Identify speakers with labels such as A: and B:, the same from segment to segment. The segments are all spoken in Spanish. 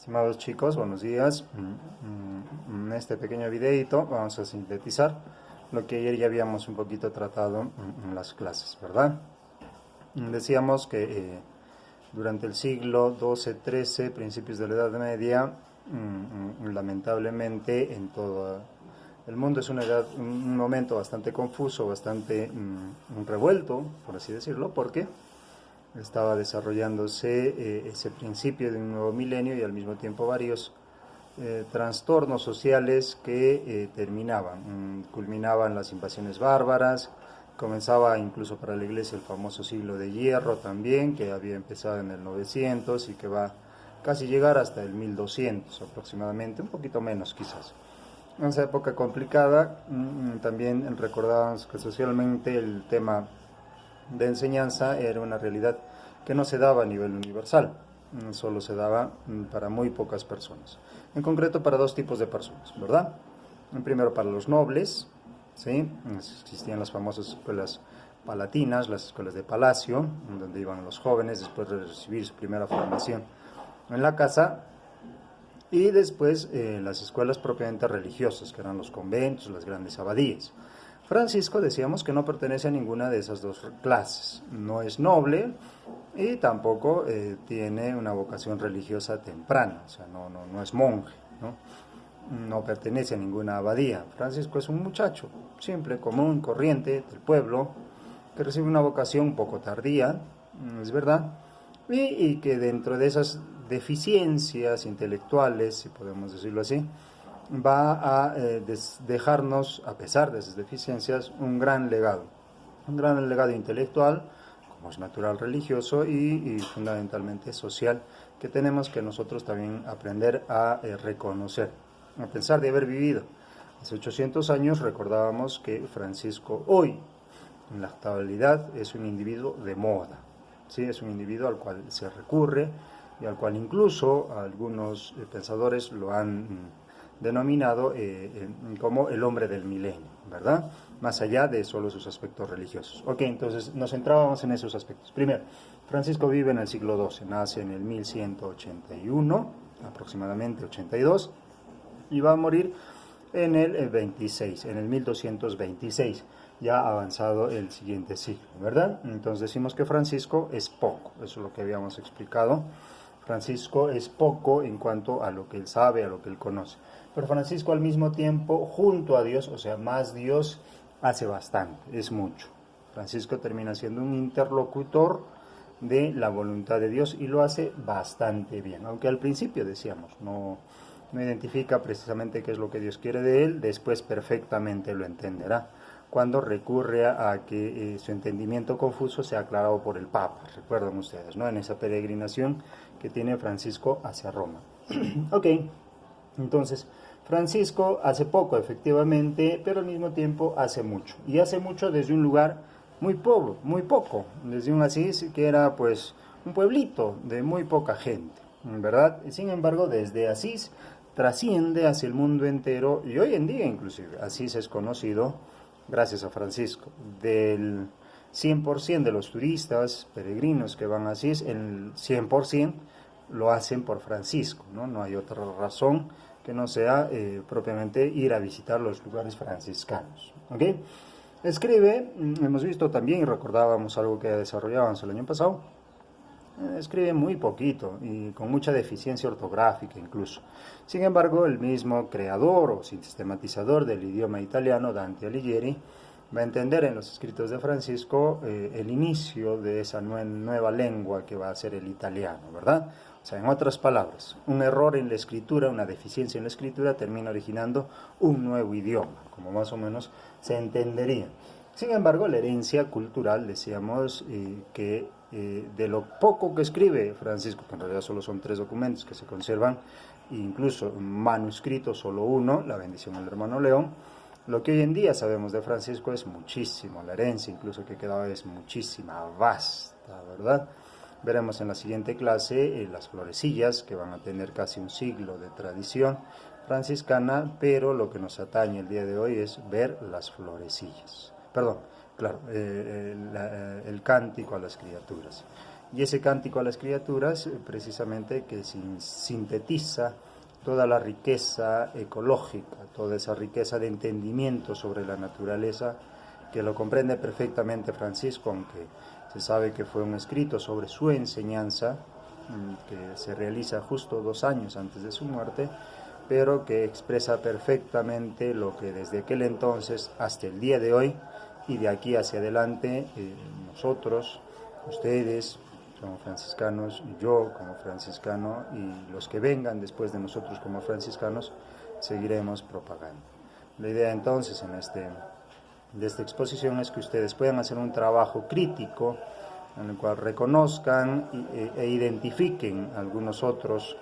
A: Estimados chicos, buenos días. En este pequeño videito vamos a sintetizar lo que ayer ya habíamos un poquito tratado en las clases, ¿verdad? Decíamos que durante el siglo XII-XIII, principios de la Edad Media, lamentablemente en todo el mundo es un momento bastante confuso, bastante revuelto, por así decirlo, porque estaba desarrollándose ese principio de un nuevo milenio y al mismo tiempo varios trastornos sociales que culminaban las invasiones bárbaras, comenzaba incluso para la iglesia el famoso siglo de hierro también, que había empezado en el 900 y que va casi llegar hasta el 1200 aproximadamente, un poquito menos quizás. En esa época complicada también recordábamos que socialmente el tema de enseñanza era una realidad que no se daba a nivel universal, solo se daba para muy pocas personas, en concreto para dos tipos de personas, ¿verdad? Primero para los nobles, ¿sí? Existían las famosas escuelas palatinas, las escuelas de palacio, donde iban los jóvenes después de recibir su primera formación en la casa, y después las escuelas propiamente religiosas, que eran los conventos, las grandes abadías. Francisco decíamos que no pertenece a ninguna de esas dos clases, no es noble y tampoco tiene una vocación religiosa temprana, o sea, no es monje, no pertenece a ninguna abadía. Francisco es un muchacho simple, común, corriente del pueblo, que recibe una vocación un poco tardía, es verdad, y que dentro de esas deficiencias intelectuales, si podemos decirlo así, va a dejarnos, a pesar de esas deficiencias, un gran legado intelectual, como es natural, religioso y fundamentalmente social, que tenemos que nosotros también aprender a reconocer, a pensar de haber vivido. Hace 800 años recordábamos que Francisco hoy, en la actualidad, es un individuo de moda, ¿sí? Es un individuo al cual se recurre y al cual incluso algunos pensadores lo han denominado como el hombre del milenio, ¿verdad? Más allá de solo sus aspectos religiosos. Ok, entonces nos centrábamos en esos aspectos. Primero, Francisco vive en el siglo XII, nace en el 1181, aproximadamente 82, y va a morir en el 26, en el 1226, ya avanzado el siguiente siglo, ¿verdad? Entonces decimos que Francisco es poco, eso es lo que habíamos explicado. Francisco es poco en cuanto a lo que él sabe, a lo que él conoce. Pero Francisco al mismo tiempo, junto a Dios, o sea, más Dios, hace bastante, es mucho. Francisco termina siendo un interlocutor de la voluntad de Dios y lo hace bastante bien, aunque al principio decíamos, no identifica precisamente qué es lo que Dios quiere de él, después perfectamente lo entenderá cuando recurre a que su entendimiento confuso sea aclarado por el Papa, recuerdan ustedes, ¿no? En esa peregrinación que tiene Francisco hacia Roma. Ok, entonces Francisco hace poco efectivamente, pero al mismo tiempo hace mucho, y hace mucho desde un lugar muy pobre, muy poco, desde un Asís que era pues un pueblito de muy poca gente, ¿verdad? Sin embargo, desde Asís trasciende hacia el mundo entero y hoy en día inclusive Asís es conocido gracias a Francisco. Del 100% de los turistas, peregrinos que van a Asís, el 100% lo hacen por Francisco, ¿no? No hay otra razón que no sea propiamente ir a visitar los lugares franciscanos, ¿ok? Escribe, hemos visto también y recordábamos algo que desarrollábamos el año pasado, escribe muy poquito y con mucha deficiencia ortográfica incluso. Sin embargo, el mismo creador o sistematizador del idioma italiano, Dante Alighieri, va a entender en los escritos de Francisco el inicio de esa nueva lengua que va a ser el italiano, ¿verdad? O sea, en otras palabras, un error en la escritura, una deficiencia en la escritura termina originando un nuevo idioma, como más o menos se entendería. Sin embargo, la herencia cultural, decíamos que de lo poco que escribe Francisco, que en realidad solo son 3 documentos que se conservan, incluso manuscrito solo uno, la bendición del hermano León, lo que hoy en día sabemos de Francisco es muchísimo, la herencia incluso que quedaba es muchísima, vasta, ¿verdad? Veremos en la siguiente clase las florecillas, que van a tener casi un siglo de tradición franciscana, pero lo que nos atañe el día de hoy es ver las florecillas. Perdón, claro, el cántico a las criaturas. Y ese cántico a las criaturas, precisamente que sintetiza toda la riqueza ecológica, toda esa riqueza de entendimiento sobre la naturaleza, que lo comprende perfectamente Francisco, aunque se sabe que fue un escrito sobre su enseñanza, que se realiza justo 2 años antes de su muerte, pero que expresa perfectamente lo que desde aquel entonces hasta el día de hoy y de aquí hacia adelante nosotros, ustedes como franciscanos, y yo como franciscano, y los que vengan después de nosotros como franciscanos, seguiremos propagando. La idea entonces de esta exposición es que ustedes puedan hacer un trabajo crítico en el cual reconozcan e identifiquen algunos otros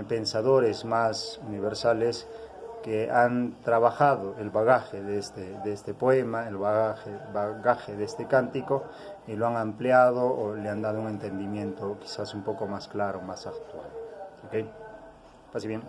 A: pensadores más universales que han trabajado el bagaje de este poema, el bagaje de este cántico, y lo han ampliado o le han dado un entendimiento quizás un poco más claro, más actual. ¿Ok? Pase bien.